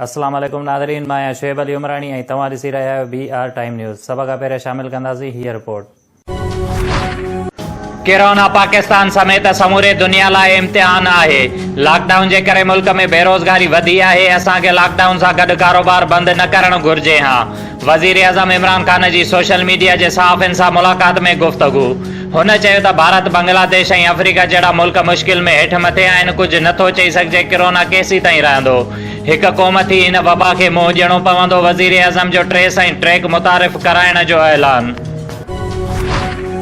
अस्सलाम वालेकुम नाज़रीन, मैं शुएब अली उमरानी ऐं तव्हां ॾिसी रहिया आहियो BR टाइम न्यूज़। सभ खां पहिरियों शामिल कंदासीं हीअ रिपोर्ट। कोरोना पाकिस्तान समेत समूरे दुनिया लाइ इम्तिहान आहे। लॉकडाउन जे करे मुल्क में बेरोज़गारी वधी आहे। असांखे लॉकडाउन सां गॾु कारोबार बंदि न करणु घुर्जे हा। वज़ीर आज़म इमरान खान जी सोशल मीडिया जे सहाफ़ियुनि सां मुलाक़ात में गुफ़्तगू। हुन चयो त भारत, बांग्लादेश ऐं अफ्रीका जहिड़ा मुल्क मुश्किल में हेठि मथे आहिनि। कुझु नथो चई सघिजे कोरोना केसीं ताईं रहंदो। हिकु क़ौम थी हिन वबा खे मुंहुं ॾियणो पवंदो। वज़ीर आज़म जो ट्रेस ऐं ट्रैक मुतारिफ़ कराइण जो ऐलान।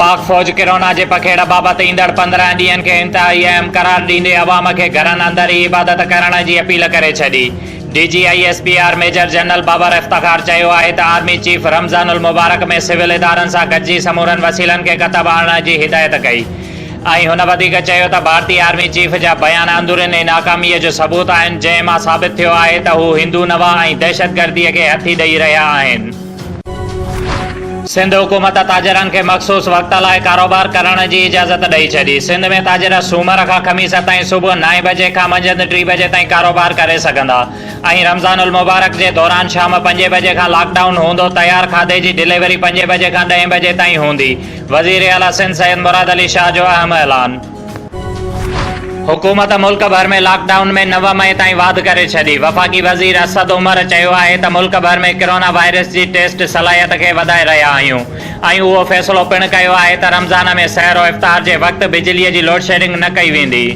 पाक फ़ौज कोरोना जे पखेड़ बाबति ईंदड़ 15 ॾींहनि खे इंतिहाई अहम करार ॾींदे अवाम खे घरनि अंदरि ई इबादत करण जी अपील करे छॾी। DGISPR मेजर जनरल बाबर इफ्तिखार चयो आहे त आर्मी चीफ रमज़ानुल मुबारक में सिविल इदारनि सां गॾिजी समूरनि वसीलनि खे क़तब आणण जी हिदायत कई ऐं हुन वधीक चयो त भारतीय आर्मी चीफ जा बयान अंदरूनी नाकामीअ जो सबूत आहिनि, जंहिं मां साबित थियो आहे त हू हिंदू नवा ऐं दहशतगर्दीअ खे हथी ॾेई रहिया आहिनि। सिंध हुकूमत ताजिरनि खे मख़सूस वक़्त लाइ कारोबार करण जी इजाज़त ॾेई छॾी। सिंध में ताजिर सूमर खां ख़मीस ताईं सुबुह 9 बजे खां मंझंदि 3 बजे ताईं कारोबार करे सघंदा ऐं रमज़ानुल मुबारक जे दौरान शाम 5 बजे खां लॉकडाउन हूंदो। तयार खाधे जी डिलीवरी 5 बजे खां 10 बजे ताईं हूंदी। वज़ीर आला सिंध सैयद मुराद अली शाह जो अहम ऐलान। हुकूमत मुल्क भर में लॉकडाउन में 9 मई ताईं वाध करे छॾी। वफ़ाक़ी वज़ीर असद उमर चयो आहे त मुल्क भर में कोरोना वायरस जी टेस्ट सलाहियत खे वधाए रहिया आहियूं ऐं उहो फ़ैसिलो पिणु कयो आहे त रमज़ान में सहर इफ़्तार जे वक़्तु बिजलीअ जी लोड शेडिंग न कई वेंदी।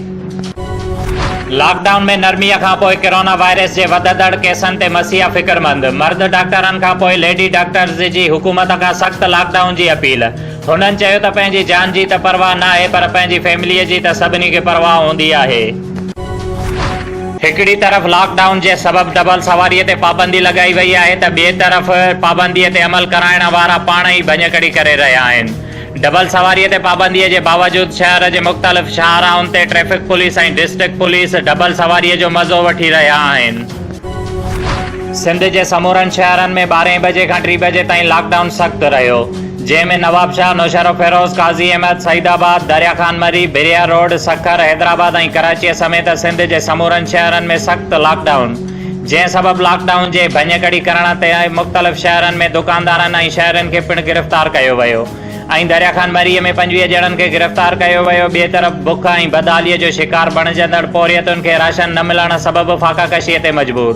लॉकडाउन में नरमीअ खां पोइ कोरोना वायरस जे वधंदड़ केसनि ते मसीहा फ़िक्रमंद। मर्द डॉक्टरनि खां पोइ लेडी डॉक्टर्स जी हुकूमत खां सख़्त लॉकडाउन जी अपील। हुननि चयो त पंहिंजी जान जी त परवाह न आहे, पर पंहिंजी फैमिलीअ जी त सभिनी खे परवाह हूंदी आहे। हिकिड़ी तरफ़ लॉकडाउन जे सबबि डबल सवारीअ ते पाबंदी लॻाई वई आहे त ॿिए तरफ़ पाबंदीअ ते अमल कराइण वारा पाण ई भञकड़ी करे रहिया आहिनि। डबल सवारीअ ते पाबंदीअ जे बावजूदि शहर जे मुख़्तलिफ़ शाहराउनि ते ट्रैफ़िक पुलिस ऐं डिस्ट्रिक्ट पुलिस डबल सवारीअ जो मज़ो वठी रहिया आहिनि। सिंध जे समूरनि शहरनि में 12 बजे खां 3 बजे ताईं लॉकडाउन सख़्तु रहियो, जंहिंमें नवाबशाह, नौशरो फेरोज़, काज़ी अहमद, सईदाबाद, दरिया खान मरी, बिरिया रोड, सखर, हैदराबाद ऐं कराचीअ समेत सिंध जे समूरनि शहरनि में सख़्तु लॉकडाउन, जंहिं सबबि लॉकडाउन जे भञकड़ी करण ते मुख़्तलिफ़ शहरनि में दुकानदारनि ऐं शहरनि खे पिणु गिरफ़्तार कयो वियो ऐं दरिया खान मरीअ में 25 ॼणनि खे गिरफ़्तार कयो वियो। ॿिए तरफ़ बुख ऐं बदहालीअ जो शिकार बणिजंदड़ पौरियतुनि खे राशन न मिलण सबबि फ़ाक़ाकशीअ ते मजबूर,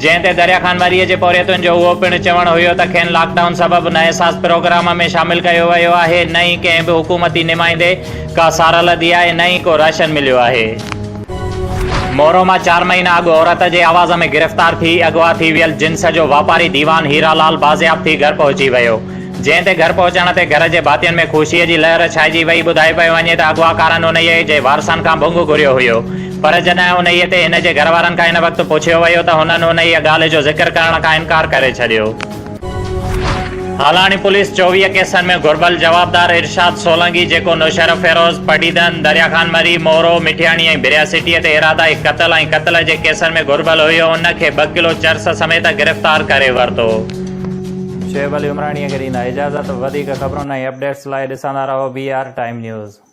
जंहिं ते दरिया खान मरीअ जे पौरियतुनि जो उहो पिणु चवणु हुयो त खेनि लॉकडाउन सबबि न एहसास प्रोग्राम में शामिल कयो वियो आहे, न ई कंहिं बि हुकूमती नुमाइंदे का सारल दी आहे, न ई को राशन मिलियो आहे। मोरो मां 4 महीना अॻु औरत जे आवाज़ में गिरफ़्तार थी अगवा थी वियल जिन्स जो वापारी दीवान हीरालाल बाज़ियाब थी घर पहुची वियो, जंहिं ते घर पहुचण ते घर जे भातियुनि में ख़ुशीअ जी लहर छाइजी वई। ॿुधाए पियो वञे त अगवाकारनि उन्हीअ जे वारसनि खां भुंग घुरियो हुयो, पर जॾहिं उन्हीअ ते हिन जे घर वारनि खां हिन वक़्तु पुछियो वियो त हुननि उन्हीअ ॻाल्हि जो ज़िक्र करण खां इनकार करे छॾियो। हालाणी पुलिस 24 केसनि में घुर्बल जवाबदार इरशाद सोलंगी, जेको नौशर फेरोज़, पडीदन, दरिया खान मरी, मोरो, मिठियाणी ऐं बिरिया सिटीअ ते इरादाई क़त्ल ऐं क़त्ल जे केसनि में घुर्बल हुयो, उन खे 2 किलो चर्स समेत गिरफ़्तार करे वरितो। शुएब अली उमरानीअ खे ॾींदा इजाज़त। वधीक ख़बरुनि ऐं अपडेट्स लाइ ॾिसंदा रहो BR टाइम न्यूज़।